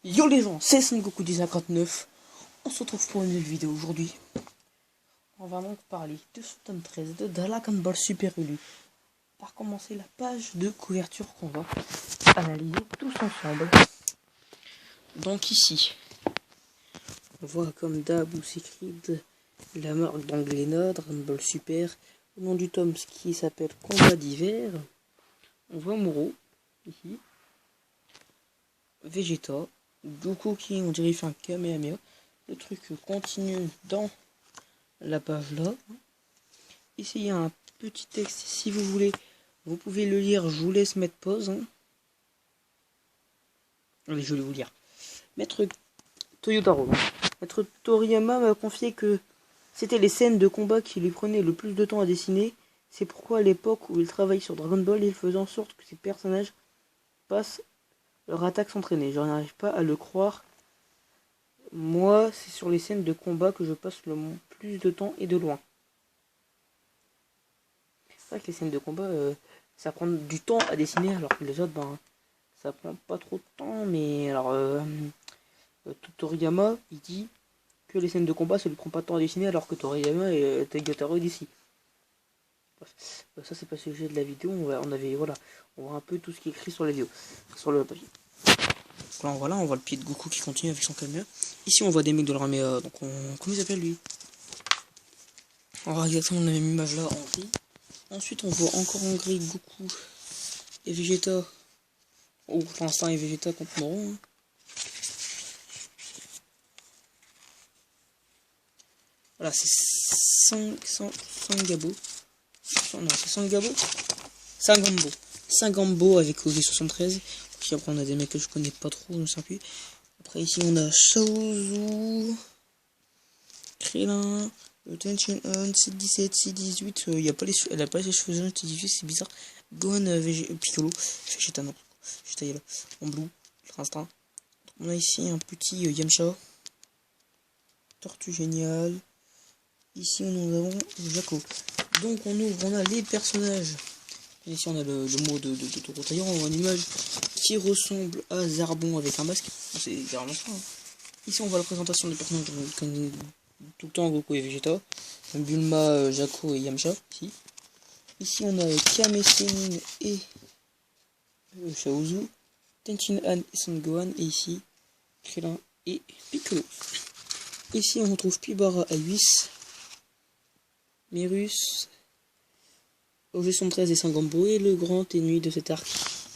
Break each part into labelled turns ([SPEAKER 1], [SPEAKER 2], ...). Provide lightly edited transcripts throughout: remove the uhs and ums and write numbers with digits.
[SPEAKER 1] Yo les gens, c'est Son Goku 1059. On se retrouve pour une nouvelle vidéo aujourd'hui. On va donc parler de ce tome 13 de Dragon Ball Super Ulu. Par commencer la page de couverture qu'on va analyser tous ensemble. Donc ici, on voit comme d'hab où s'écrit la marque d'Anglena, Dragon Ball Super. Au nom du tome, ce qui s'appelle Combat d'hiver. On voit Moro, ici. Vegeta. Goku qui, on dirait, fait un Kamehameha. Le truc continue dans la page là. Ici il y a un petit texte, si vous voulez, vous pouvez le lire, je vous laisse mettre pause. Allez, je vais vous lire. Maître Toyotaro. Maître Toriyama m'a confié que c'était les scènes de combat qui lui prenaient le plus de temps à dessiner. C'est pourquoi à l'époque où il travaillait sur Dragon Ball, il faisait en sorte que ses personnages passent leur attaque s'entraîner. Je n'arrive pas à le croire. Moi, c'est sur les scènes de combat que je passe le plus de temps et de loin. C'est vrai que les scènes de combat, ça prend du temps à dessiner, alors que les autres, ben, ça prend pas trop de temps. Mais alors, Toriyama, il dit que les scènes de combat, ça lui prend pas de temps à dessiner, alors que Toriyama et Toyotaro d'ici. Bref, ça c'est pas le sujet de la vidéo. On voit un peu tout ce qui est écrit sur la vidéo, sur le papier. Donc là, voilà, on voit le pied de Goku qui continue avec son camion. Ici, on voit des mecs de l'armée. Comment il s'appelle lui? On voit exactement la même image là en gris. Ensuite, on voit encore en gris Goku et Vegeta. Ou pour l'instant, et Vegeta contre Moro. Voilà, c'est Sangabo. Non, c'est Sangabo. Sangambo. Sangambo avec OG73. Puis après, on a des mecs que je connais pas trop, je ne sais plus. Après, ici, on a Shaozu, Krillin, Tension On, C17, C18. Elle a pas les cheveux jaunes, C18, c'est bizarre. Gohan, Piccolo, Vegeta, non. Vegeta, il est là. En blue, Ultra Instinct. On a ici un petit Yamcha. Tortue géniale. Ici, nous avons Jaco. Donc, on a les personnages. Ici, on a le mot de Toro. On voit une image qui ressemble à Zarbon avec un masque. C'est vraiment ça. Hein. Ici, on voit la présentation des personnages comme tout le temps Goku et Vegeta. Bulma, Jaco et Yamcha. Ici, on a Kame Sennin et Shaozu. Tenchin Han et Son Gohan. Et ici, Krillin et Piccolo. Ici, on retrouve Pibara à 8. Mirus, OG73 et Sangambo et le grand ennemi de cet arc,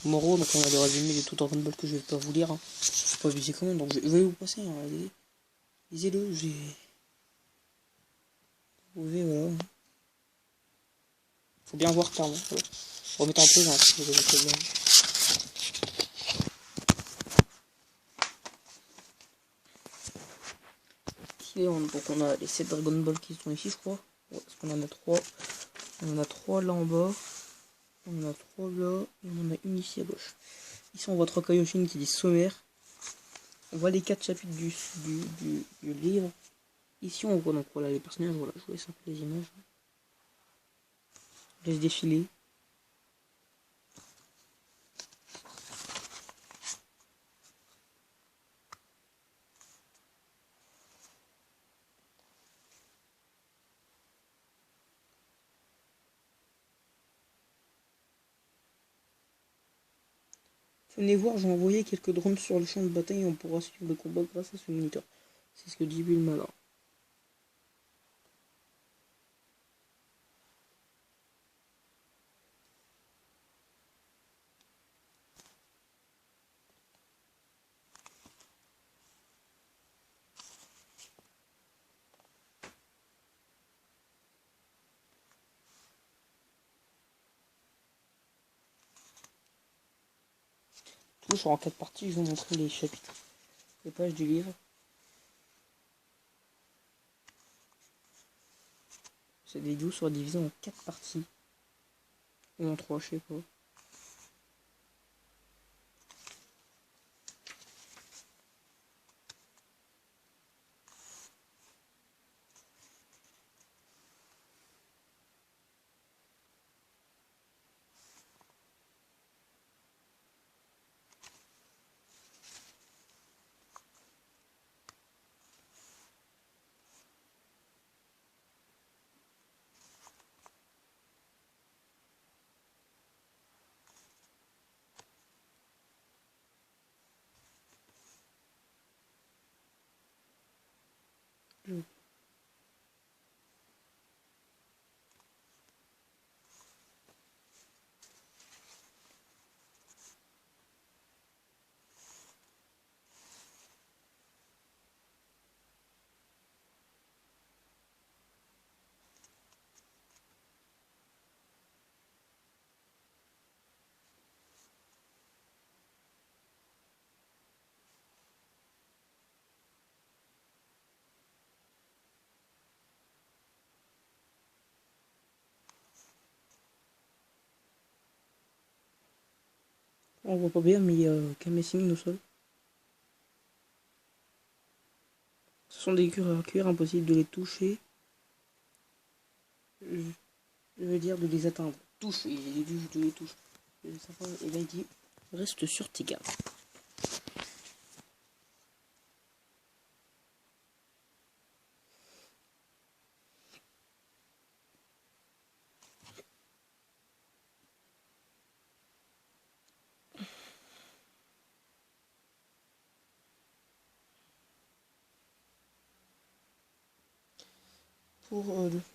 [SPEAKER 1] Moro. Donc on a le résumé de tout Dragon Ball que je vais pas vous lire. Hein. Je sais pas visé comment, donc je vais vous passer. Hein. Lisez-le, vous pouvez, voilà. Faut bien voir clairement. Voilà. Remettez en pause, hein, si vous avez des problèmes. Donc on a les 7 Dragon Ball qui sont ici, je crois. Ouais, parce qu'on en a 3. On en a 3 là en bas. On en a 3 là. Et on en a une ici à gauche. Ici on voit 3 Kaioshin qui disent sommaire. On voit les 4 chapitres du livre. Ici on voit donc voilà les personnages, voilà, je vous laisse un peu les images. Je laisse défiler. Venez voir, j'ai envoyé quelques drones sur le champ de bataille et on pourra suivre le combat grâce à ce moniteur. C'est ce que dit Bulma là. Toujours en 4 parties, je vais vous montrer les chapitres, les pages du livre. Cette vidéo sera divisée en 4 parties. Ou en 3, je sais pas. On voit pas bien, mais il y a Kamessing au sol. Ce sont des cuir impossible de les toucher. Je veux dire de les atteindre. Touche, il dit de les toucher. Et là il dit reste sur tes gardes.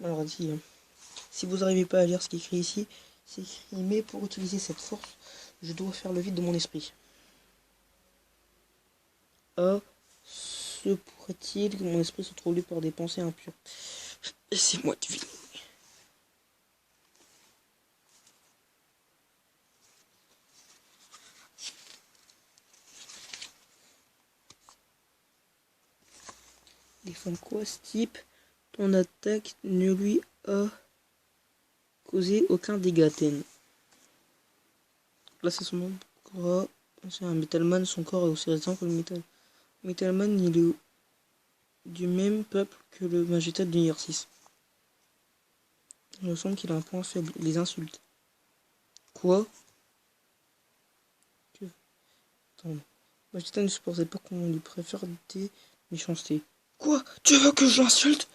[SPEAKER 1] Alors dit, si vous n'arrivez pas à lire ce qui est écrit ici, c'est écrit mais pour utiliser cette force, je dois faire le vide de mon esprit. Se pourrait-il que mon esprit soit troublé par des pensées impures? Laissez-moi deviner. Défendre quoi ce type? Ton attaque ne lui a causé aucun dégât. Là c'est son nom. C'est un Metalman, son corps est aussi résistant que le métal. Metalman, il est du même peuple que le Magétal de l'univers 6. Il me semble qu'il a un point faible, les insultes. Quoi? Attends. Magétal ne supportait pas qu'on lui préfère des méchancetés. Quoi? Tu veux que je l'insulte?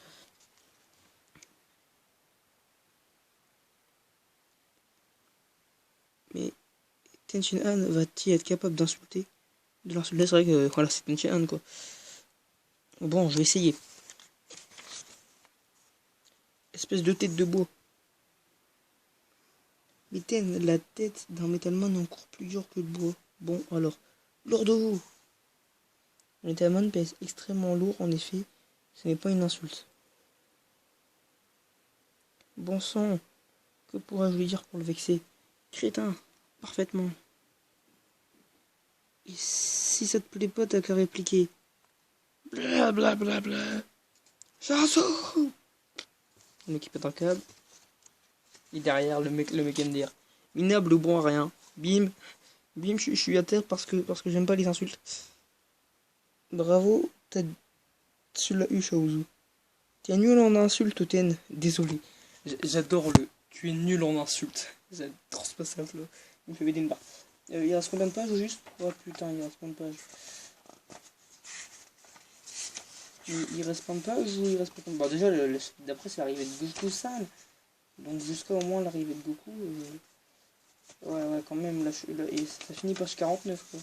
[SPEAKER 1] Mais Tenshin Han va-t-il être capable d'insulter? De l'insulter, c'est vrai que voilà, c'est Tenshin Han quoi. Bon, je vais essayer. Espèce de tête de bois. Mais Ten, la tête d'un Metalman est encore plus dure que le bois. Bon, alors, lourd de vous. Le Metalman pèse extrêmement lourd, en effet. Ce n'est pas une insulte. Bon sang, que pourrais-je lui dire pour le vexer? Crétin, parfaitement. Et si ça te plaît pas, t'as qu'à répliquer. Blablabla. Chassou. Le mec qui pète un câble. Et derrière, le mec MDR. Minable ou bon à rien. Bim. Bim, je suis à terre parce que j'aime pas les insultes. Bravo, tu l'as eu, Shaozu. T'es nul en insultes, Ten. Désolé. J'adore le. Tu es nul en insultes. J'adore ce passage-là. Il me fait vider une barre. Il reste combien de pages au juste? Oh putain, il reste combien de pages? Il reste plein de pages ou il reste pas de pages? Bon, déjà, d'après, c'est l'arrivée de Goku San. Donc, jusqu'à au moins l'arrivée de Goku. Ouais, quand même. Là, et ça finit page 49, quoi.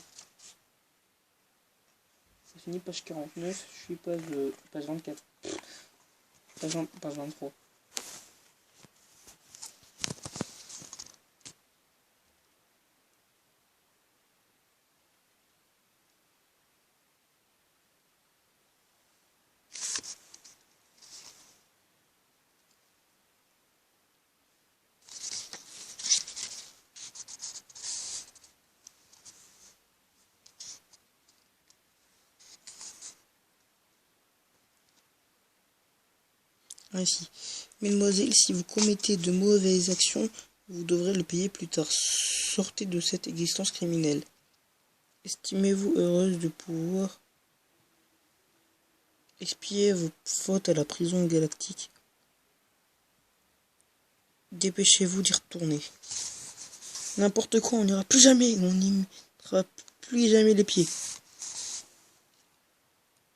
[SPEAKER 1] Ça finit page 49. Je suis page 24. Page 23. Ainsi, mesdemoiselles, si vous commettez de mauvaises actions, vous devrez le payer plus tard. Sortez de cette existence criminelle. Estimez-vous heureuse de pouvoir expier vos fautes à la prison galactique? Dépêchez-vous d'y retourner. N'importe quoi, on n'ira plus jamais, on n'y mettra plus jamais les pieds.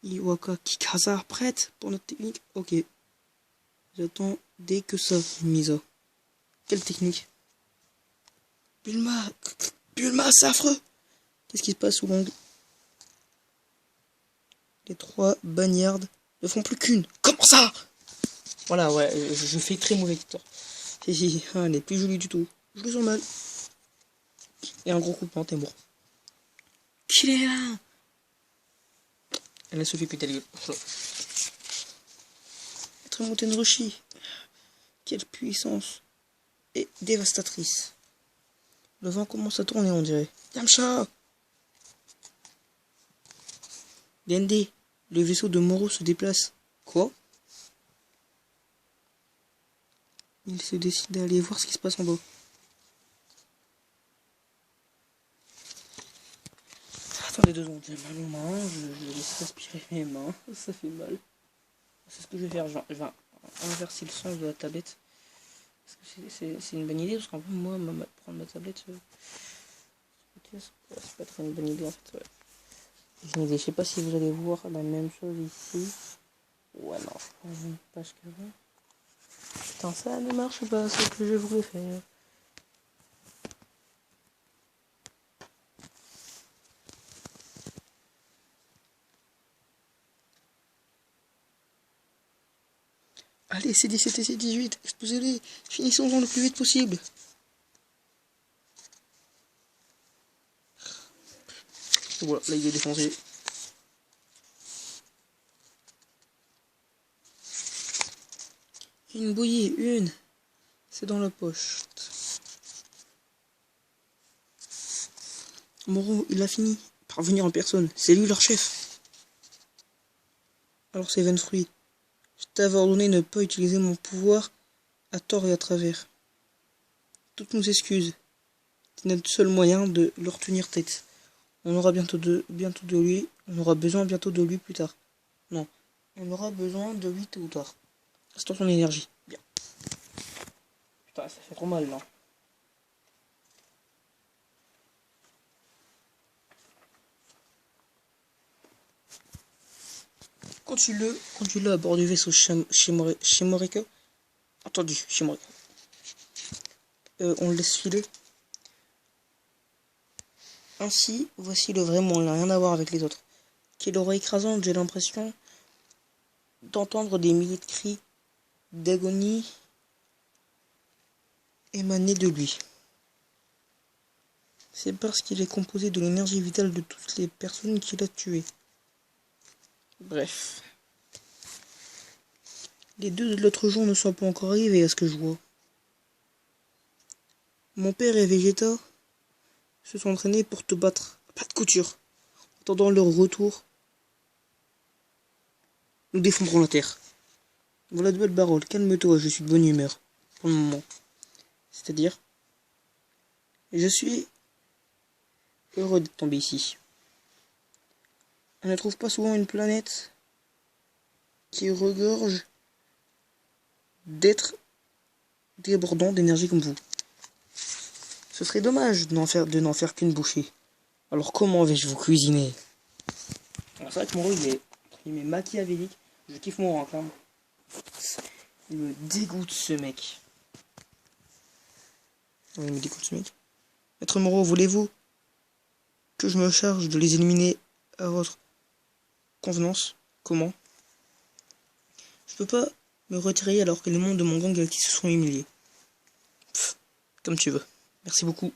[SPEAKER 1] Iwaka Kikaza, prête pour notre technique? Ok. J'attends dès que ça, Misa. Quelle technique? Bulma, c'est affreux. Qu'est-ce qui se passe sous l'ongle? Les 3 bagnards Ne font plus qu'une. Comment ça? Voilà, ouais, je fais très mauvais acteur. Si, elle n'est plus jolie du tout. Je le sens mal. Et un gros coup de poing, t'es mort. Qu'il est là? Elle a se fait péter la gueule. Être montée de Roshi. Quelle puissance. Et dévastatrice. Le vent commence à tourner, on dirait. Yamcha! DND, le vaisseau de Moro se déplace. Quoi? Il se décide d'aller voir ce qui se passe en bas. Attendez 2 secondes, j'ai mal aux mains, je laisse respirer mes mains, ça fait mal. C'est ce que je vais faire, je vais inverser le sens de la tablette. Parce que c'est une bonne idée, parce qu'en fait, moi, prendre ma tablette, c'est pas très une bonne idée en fait. Ouais. Je sais pas si vous allez voir la même chose ici. Ouais, non, je prends une page qu'avant. Putain, ça ne marche pas, ce que je voulais faire. Allez, C17 et C18, explosez-les. Finissons-en le plus vite possible. Voilà, là il est défoncé. Une bouillie, une. C'est dans la poche. Moro, il a fini par venir en personne. C'est lui leur chef. Alors c'est Venfruit. Je t'avais ordonné de ne pas utiliser mon pouvoir à tort et à travers. Toutes nos excuses. C'est notre seul moyen de leur tenir tête. On aura bientôt de lui. On aura besoin bientôt de lui plus tard. Non. On aura besoin de lui tôt ou tard. Restons son énergie. Bien. Putain, ça fait trop mal là. Conduis-le à bord du vaisseau chez Morika. Entendu, chez Morika. On le laisse filer. Ainsi, voici le vrai monde, il n'a rien à voir avec les autres. Quelle horreur écrasante, j'ai l'impression d'entendre des milliers de cris d'agonie émaner de lui. C'est parce qu'il est composé de l'énergie vitale de toutes les personnes qu'il a tuées. Bref. Les deux de l'autre jour ne sont pas encore arrivés à ce que je vois. Mon père et Vegeta se sont entraînés pour te battre. Pas de couture. En attendant leur retour, nous défendrons la terre. Voilà de belles paroles. Calme-toi, je suis de bonne humeur. Pour le moment. C'est-à-dire, je suis heureux d'être tombé ici. On ne trouve pas souvent une planète qui regorge d'êtres débordants d'énergie comme vous. Ce serait dommage de n'en faire qu'une bouchée. Alors comment vais-je vous cuisiner? C'est vrai que mon rôle il est machiavélique. Je kiffe mon rank. Hein. Il me dégoûte ce mec. Oui, il me dégoûte ce mec. Maître Moreau, voulez-vous que je me charge de les éliminer à votre convenance? Comment? Je peux pas me retirer alors que les membres de mon gang qui se sont humiliés. Pff, comme tu veux. Merci beaucoup.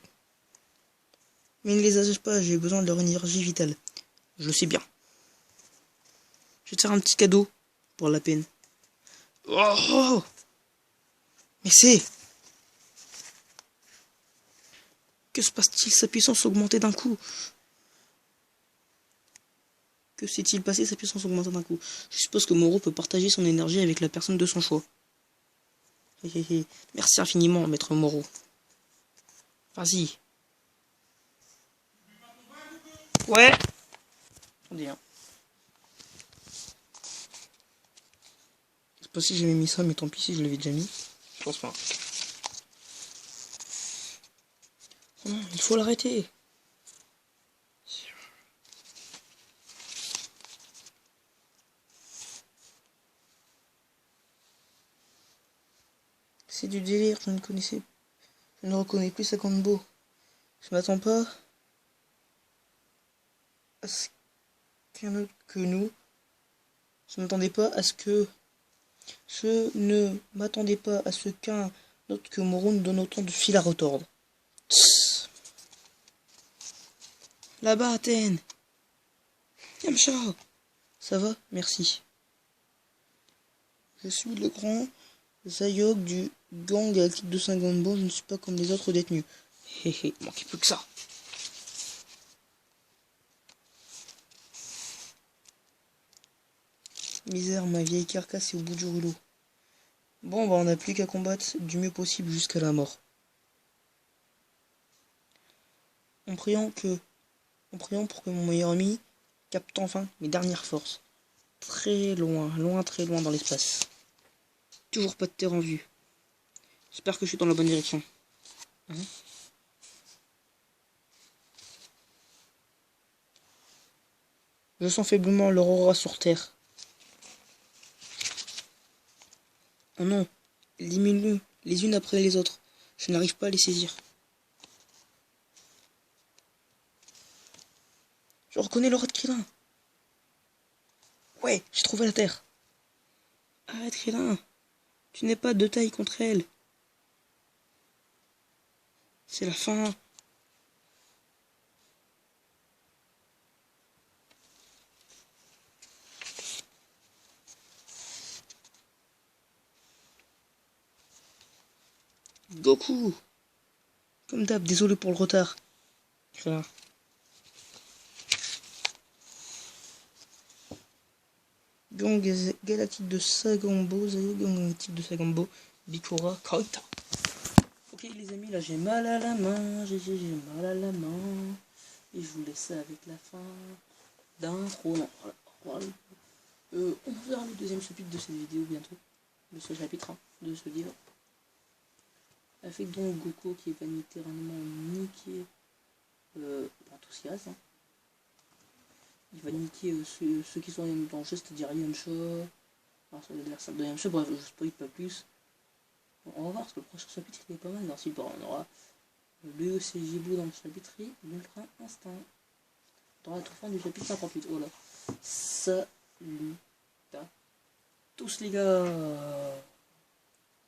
[SPEAKER 1] Mais ne les assage pas, j'ai besoin de leur énergie vitale. Je le sais bien. Je vais te faire un petit cadeau pour la peine. Oh! Mais c'est... Que se passe-t-il? Sa puissance augmentée d'un coup. Que s'est-il passé? Sa puissance augmentée d'un coup. Je suppose que Moro peut partager son énergie avec la personne de son choix. Merci infiniment, maître Moro. Vas-y. Ouais. Attendez, hein. Je sais pas si j'avais mis ça, mais tant pis si je l'avais déjà mis. Je pense pas. Oh non, il faut l'arrêter. C'est du délire, je ne reconnais plus sa combo. Je m'attends pas à ce qu'un autre que nous Je m'attendais pas à ce que... Je ne m'attendais pas à ce qu'un autre que Moreau nous donne autant de fil à retordre. Tss. Là-bas, Athènes. Yamcha. Ça va? Merci. Je suis le grand Zayok du gang galactique de Sagambo. Je ne suis pas comme les autres détenus. Hé hé, manquait plus que ça. Misère, ma vieille carcasse est au bout du rouleau. Bon, bah on n'a plus qu'à combattre du mieux possible jusqu'à la mort. En priant pour que mon meilleur ami capte enfin mes dernières forces. Très loin, très loin dans l'espace. Toujours pas de terre en vue. J'espère que je suis dans la bonne direction. Hein? Je sens faiblement l'aurora sur terre. Oh non, elles diminuent les unes après les autres. Je n'arrive pas à les saisir. Je reconnais l'aura de Krillin. Ouais, j'ai trouvé la terre. Arrête Krillin, tu n'es pas de taille contre elle. C'est la fin. Goku. Comme d'hab, désolé pour le retard. Krillin. Gang galactique de Sagambo, gang galactique de Sagambo, Bikura, Kaita. Ok les amis, là j'ai mal à la main, j'ai mal à la main. Et je vous laisse avec la fin d'intro. Non, voilà. On verra le deuxième chapitre de cette vidéo bientôt. De ce chapitre, hein, de ce livre. Avec donc Goku qui va littéralement niquer tout ce qui reste. Hein. Il va niquer ceux qui sont dans le jeu, c'est-à-dire Yamcha, l'adversaire de Yamcha, bref, je spoil pas plus. Bon, on va voir, parce que le prochain chapitre il est pas mal. Ensuite, bon, on aura le CJ dans le chapitre et l'Ultra Instinct. On aura la toute fin du chapitre 58. Voilà. Salut à tous les gars.